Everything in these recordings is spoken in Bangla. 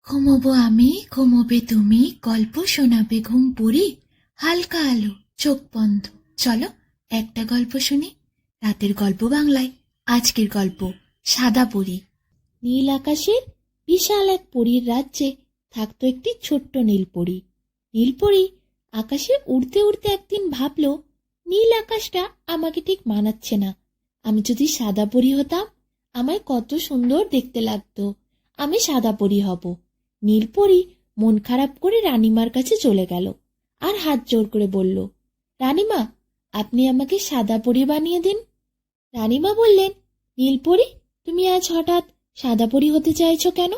ঘুমোবো আমি, ঘুমোবে তুমি, গল্প শোনাবে ঘুম পড়ি, হালকা আলো, চোখ বন্ধ। চলো একটা গল্প শুনি। রাতের গল্প বাংলায়। আজকের গল্প সাদা পরী। নীল আকাশের বিশাল এক পরীর রাজ্যে থাকতো একটি ছোট্ট নীলপরী। নীলপরী আকাশে উড়তে উড়তে একদিন ভাবল, নীল আকাশটা আমাকে ঠিক মানাচ্ছে না। আমি যদি সাদা পরী হতাম, আমায় কত সুন্দর দেখতে লাগতো। আমি সাদা পরী হব। নীলপরী মন খারাপ করে রানীমার কাছে চলে গেল আর হাত জোড় করে বলল, রানীমা, আপনি আমাকে সাদা পরী বানিয়ে দিন। রানীমা বললেন, নীলপরী, তুমি আজ হঠাৎ সাদা পরী হতে চাইছো কেন?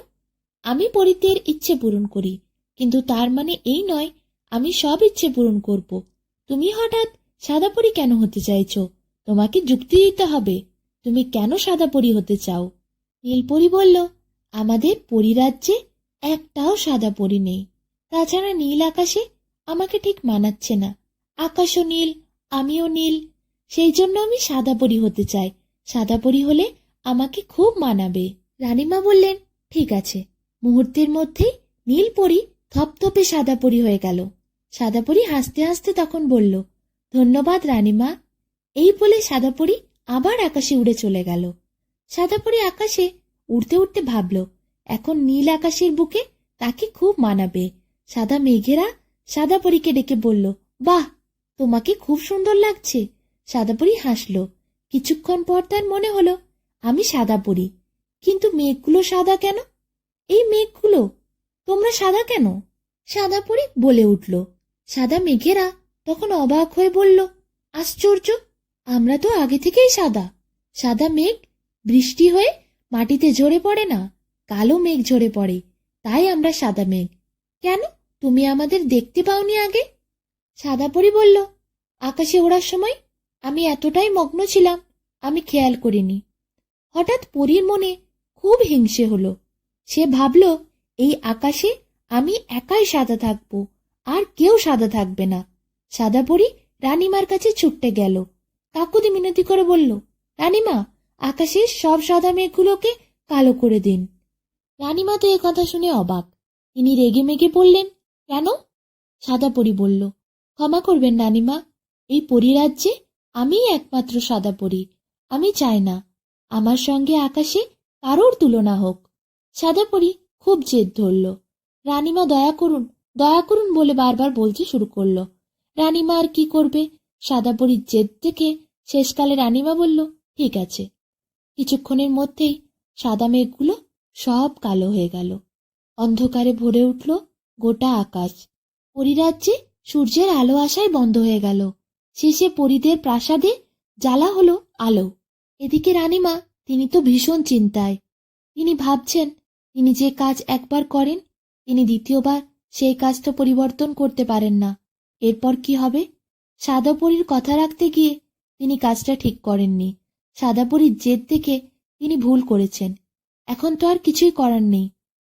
আমি পরীদের ইচ্ছে পূরণ করি, কিন্তু তার মানে এই নয় আমি সব ইচ্ছে পূরণ করব। তুমি হঠাৎ সাদা পরী কেন হতে চাইছো? তোমাকে যুক্তি দিতে হবে। তুমি কেন সাদা পরী হতে চাও? নীলপরী বলল, আমাদের পরীরাজ্যে একটাও সাদা পরী নেই। তাছাড়া নীল আকাশে আমাকে ঠিক মানাচ্ছে না। আকাশও নীল, আমিও নীল। সেই জন্য আমি সাদা পরী হতে চাই। সাদা পরী হলে আমাকে খুব মানাবে। রানীমা বললেন, ঠিক আছে। মুহূর্তের মধ্যেই নীল পরী থপথপে সাদা পরী হয়ে গেল। সাদা পরী হাসতে হাসতে তখন বলল, ধন্যবাদ রানীমা। এই বলে সাদা পরী আবার আকাশে উড়ে চলে গেল। সাদা পরী আকাশে উড়তে উড়তে ভাবল, এখন নীল আকাশের বুকে তাকে খুব মানাবে। সাদা মেঘেরা সাদা পরীকে ডেকে বলল, বাহ, তোমাকে খুব সুন্দর লাগছে। সাদা পরী হাসল। কিছুক্ষণ পর তার মনে হলো, আমি সাদা পরী, কিন্তু মেঘগুলো সাদা কেন? এই মেঘগুলো, তোমরা সাদা কেন? সাদা পরী বলে উঠল। সাদা মেঘেরা তখন অবাক হয়ে বলল, আশ্চর্য, আমরা তো আগে থেকেই সাদা। সাদা মেঘ বৃষ্টি হয়ে মাটিতে ঝরে পড়ে না, কালো মেঘ ঝরে পড়ে, তাই আমরা সাদা মেঘ। কেন, তুমি আমাদের দেখতে পাওনি আগে? সাদা পরী বলল, আকাশে ওড়ার সময় আমি এতটাই মগ্ন ছিলাম, আমি খেয়াল করিনি। হঠাৎ পরীর মনে খুব হিংসে হলো। সে ভাবল, এই আকাশে আমি একাই সাদা থাকব, আর কেউ সাদা থাকবে না। সাদা পরী রানীমার কাছে ছুটতে গেল। কাকুতি মিনতি করে বলল, রানীমা, আকাশের সব সাদা মেঘগুলোকে কালো করে দিন। রানীমা তো এ কথা শুনে অবাক। তিনি রেগে মেগে বললেন, কেন? সাদা পরী বলল, ক্ষমা করবেন রানীমা, এই পরীরাজ্যে আমিই একমাত্র সাদা পরী। আমি চাই না আমার সঙ্গে আকাশে কারোর তুলনা হোক। সাদা পরী খুব জেদ ধরল। রানীমা, দয়া করুন, দয়া করুন বলে বারবার বলতে শুরু করলো। রানীমা আর কি করবে? সাদা পরীর জেদ থেকে শেষকালে রানীমা বলল, ঠিক আছে। কিছুক্ষণের মধ্যেই সাদা মেঘগুলো সব কালো হয়ে গেল। অন্ধকারে ভরে উঠল গোটা আকাশ। পরীরাজ্যে সূর্যের আলো আসাই বন্ধ হয়ে গেল। শেষে পরীদের প্রাসাদে জ্বালা হলো আলো। এদিকে রানীমা, তিনি তো ভীষণ চিন্তায়। তিনি ভাবছেন, তিনি যে কাজ একবার করেন, তিনি দ্বিতীয়বার সেই কাজটা পরিবর্তন করতে পারেন না। এরপর কি হবে? সাদা পরীর কথা রাখতে গিয়ে তিনি কাজটা ঠিক করেননি। সাদা পরীর জেদ থেকে তিনি ভুল করেছেন। এখন তো আর কিছুই করার নেই।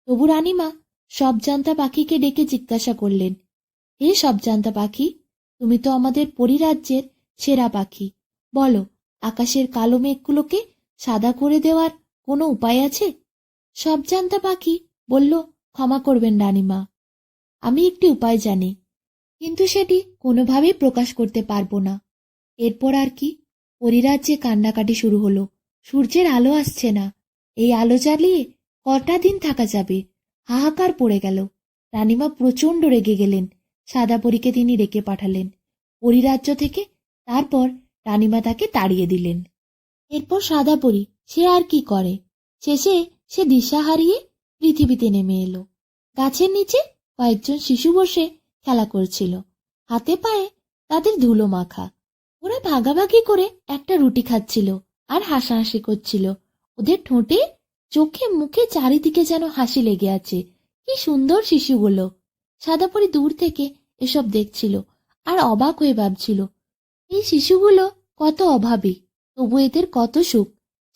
তবু রানীমা সবজান্তা পাখিকে ডেকে জিজ্ঞাসা করলেন, হে সবজান্তা পাখি, তুমি তো আমাদের পরীরাজ্যের সেরা পাখি। বলো, আকাশের কালো মেঘগুলোকে সাদা করে দেওয়ার কোনো উপায় আছে? সবজান্তা পাখি বলল, ক্ষমা করবেন রানীমা, আমি একটি উপায় জানি, কিন্তু সেটি কোনোভাবেই প্রকাশ করতে পারবো না। এরপর আর কি? পরীরাজ্যে কান্নাকাটি শুরু হলো। সূর্যের আলো আসছে না। এই আলো জ্বালিয়ে কটা দিন থাকা যাবে? হাহাকার পড়ে গেল। রানীমা প্রচণ্ড রেগে গেলেন। সাদা পরীকে তিনি ডেকে পাঠালেন পরীরাজ্য থেকে। তারপর রানীমা তাকে তাড়িয়ে দিলেন। এরপর সাদা পরী সে আর কি করে? শেষে সে দিশা হারিয়ে পৃথিবীতে নেমে এলো। গাছের নিচে কয়েকজন শিশু বসে খেলা করছিল। হাতে পায়ে তাদের ধুলো মাখা। ওরা ভাগাভাগি করে একটা রুটি খাচ্ছিল আর হাসাহাসি করছিল। ওদের ঠোঁটে, চোখে, মুখে চারিদিকে যেন হাসি লেগে আছে। কি সুন্দর শিশুগুলো! সাদা পরী দূর থেকে এসব দেখছিল আর অবাক হয়ে ভাবছিল, এই শিশুগুলো কত অভাবী, তবু এদের কত সুখ।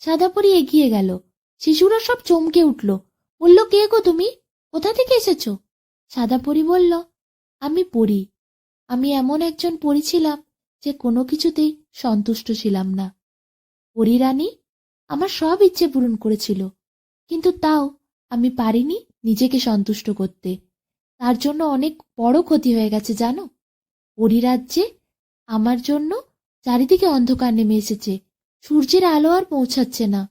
সাদা পরী এগিয়ে গেল। শিশুরা সব চমকে উঠল। বলল, কে গো তুমি? কোথা থেকে এসেছো? সাদা পরী বলল, আমি পরী। আমি এমন একজন পরী ছিলাম যে কোনো কিছুতেই সন্তুষ্ট ছিলাম না। পরী রানী আমার সব ইচ্ছে পূরণ করেছিল, কিন্তু তাও আমি পারিনি নিজেকে সন্তুষ্ট করতে। তার জন্য অনেক বড় ক্ষতি হয়ে গেছে জানো। পরিরাজ্যে আমার জন্য চারিদিকে অন্ধকার নেমে এসেছে, সূর্যের আলো আর পৌঁছাচ্ছে না।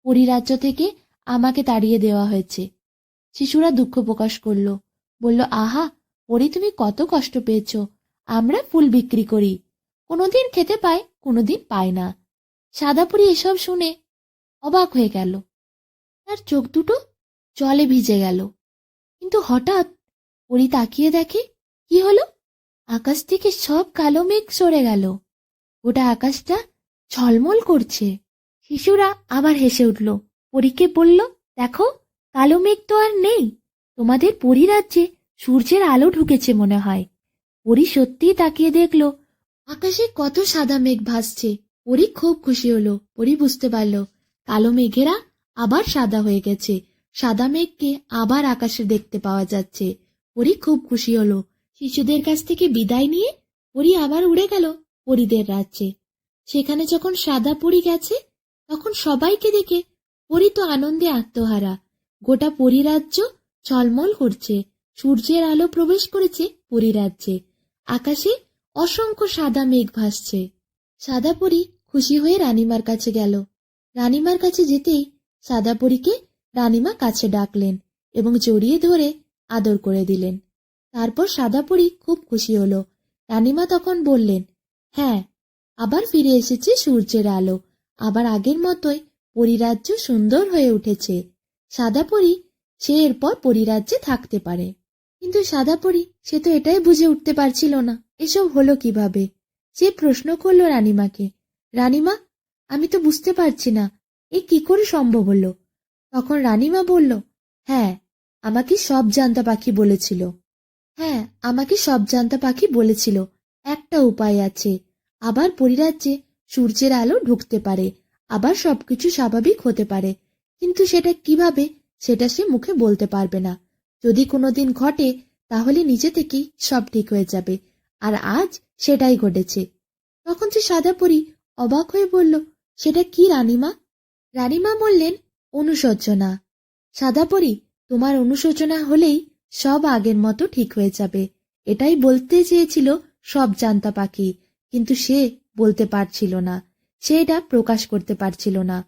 পরিরাজ্য থেকে আমাকে তাড়িয়ে দেওয়া হয়েছে। শিশুরা দুঃখ প্রকাশ করল, বলল, আহা পরি, তুমি কত কষ্ট পেয়েছ। আমরা ফুল বিক্রি করি, কোনোদিন খেতে পাই, কোনোদিন পাই না। সাদাপুরি এসব শুনে অবাক হয়ে গেল, তার চোখ দুটো জলে ভিজে গেল। কিন্তু হঠাৎ পরি তাকিয়ে দেখে, কি হলো, আকাশ থেকে সব কালো মেঘ সরে গেল, গোটা আকাশটা ঝলমল করছে। শিশুরা আবার হেসে উঠল, পরীকে বলল, দেখো, কালো মেঘ তো আর নেই, তোমাদের পরিরাজ্যে সূর্যের আলো ঢুকেছে মনে হয়। পরি সত্যিই তাকিয়ে দেখল আকাশে কত সাদা মেঘ ভাসছে। পরি খুব খুশি হলো। পরি বুঝতে পারল কালো মেঘেরা আবার সাদা হয়ে গেছে, সাদা মেঘকে আবার আকাশে দেখতে পাওয়া যাচ্ছে। পরি খুব খুশি হলো। শিশুদের কাছ থেকে বিদায় নিয়ে পরি আবার উড়ে গেল পরিদের রাজ্যে। সেখানে যখন সাদা পরি গেছে, তখন সবাইকে দেখে পরি তো আনন্দে আত্মহারা। গোটা পরিরাজ্য ঝলমল করছে, সূর্যের আলো প্রবেশ করেছে পরিরাজ্যে। আকাশে অসংখ্য সাদা মেঘ ভাসছে। সাদা পরি খুশি হয়ে রানীমার কাছে গেল। রানীমার কাছে যেতেই সাদা পরীকে রানীমা কাছে ডাকলেন এবং জড়িয়ে ধরে আদর করে দিলেন। তারপর সাদা পরি খুব খুশি হলো। রানীমা তখন বললেন, হ্যাঁ, আবার ফিরে এসেছে সূর্যের আলো, আবার আগের মতোই পরিরাজ্য সুন্দর হয়ে উঠেছে। সাদা পরি সে এরপর পরিরাজ্যে থাকতে পারে। কিন্তু সাদা পরি সে তো এটাই বুঝে উঠতে পারছিল না এসব হলো কিভাবে। সে প্রশ্ন করল রানীমাকে, রানীমা, আমি তো বুঝতে পারছি না এ কি করে সম্ভব হলো। তখন রানীমা বলল, হ্যাঁ, আমাকে সব জান্তা পাখি বলেছিল। হ্যাঁ, আমাকে সব জান্তা পাখি বলেছিল একটা উপায় আছে, আবার পরিরাজ্যে সূর্যের আলো ঢুকতে পারে, আবার সবকিছু স্বাভাবিক হতে পারে। কিন্তু সেটা কিভাবে সেটা সে মুখে বলতে পারবে না। যদি কোনোদিন ঘটে তাহলে নিজে থেকেই সব ঠিক হয়ে যাবে। আর আজ সেটাই ঘটেছে। তখন সে সাদা পরি অবাক হয়ে বলল, সেটা কি রানীমা? রানীমা বললেন, অনুশোচনা। সাদা পরি, তোমার অনুশোচনা হলেই সব আগের মতো ঠিক হয়ে যাবে। এটাই বলতে চেয়েছিল সব জান্তা পাখি, কিন্তু সে বলতে পারছিল না, সে এটা প্রকাশ করতে পারছিল না।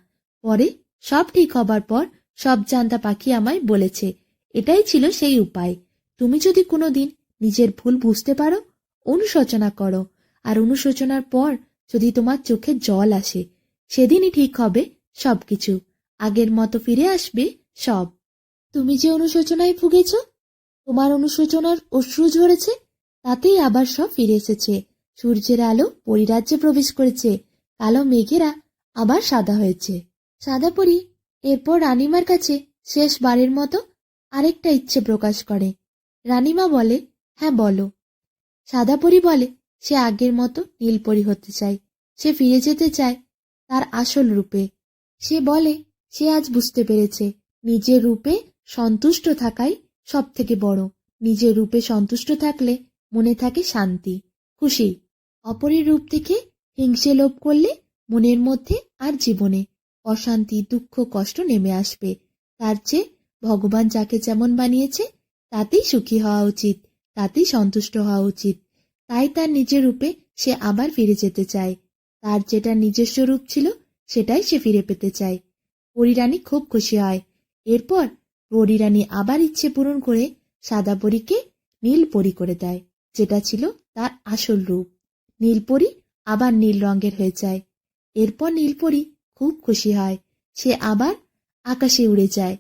পরে সব ঠিক হবার পর সব জান্তা পাখি আমায় বলেছে এটাই ছিল সেই উপায়। তুমি যদি কোনোদিন নিজের ভুল বুঝতে পারো, অনুশোচনা করো, আর অনুশোচনার পর যদি তোমার চোখে জল আসে, সেদিনই ঠিক হবে সবকিছু, আগের মতো ফিরে আসবে সব। তুমি যে অনুশোচনায় ভুগেছ, তোমার অনুশোচনার অশ্রু ঝরেছে, তাতেই আবার সব ফিরে এসেছে। সূর্যের আলো পরিরাজ্যে প্রবেশ করেছে, কালো মেঘেরা আবার সাদা হয়েছে। সাদা পরি এরপর রানীমার কাছে শেষবারের মতো আরেকটা ইচ্ছে প্রকাশ করে। রানীমা বলে, হ্যাঁ বলো। সাদা পরি বলে, সে আগের মতো নীলপরি হতে চায়, সে ফিরে যেতে চায় তার আসল রূপে। সে বলে, সে আজ বুঝতে পেরেছে নিজের রূপে সন্তুষ্ট থাকাই সব থেকে বড়। নিজের রূপে সন্তুষ্ট থাকলে মনে থাকে শান্তি, খুশি। অপরের রূপ থেকে হিংসে লোভ করলে মনের মধ্যে আর জীবনে অশান্তি, দুঃখ, কষ্ট নেমে আসবে। তার চেয়ে ভগবান যাকে যেমন বানিয়েছে তাতেই সুখী হওয়া উচিত, তাতেই সন্তুষ্ট হওয়া উচিত। তাই তার নিজের রূপে সে আবার ফিরে যেতে চায়। তার যেটা নিজস্ব রূপ ছিল সেটাই সে ফিরে পেতে চায়। পরিরানী খুব খুশি হয়। এরপর পরিরানী আবার ইচ্ছে পূরণ করে সাদা পরীকে নীল পরি করে দেয়, যেটা ছিল তার আসল রূপ। নীলপরি আবার নীল রঙের হয়ে যায়। এরপর নীলপরি খুব খুশি হয়। সে আবার আকাশে উড়ে যায়।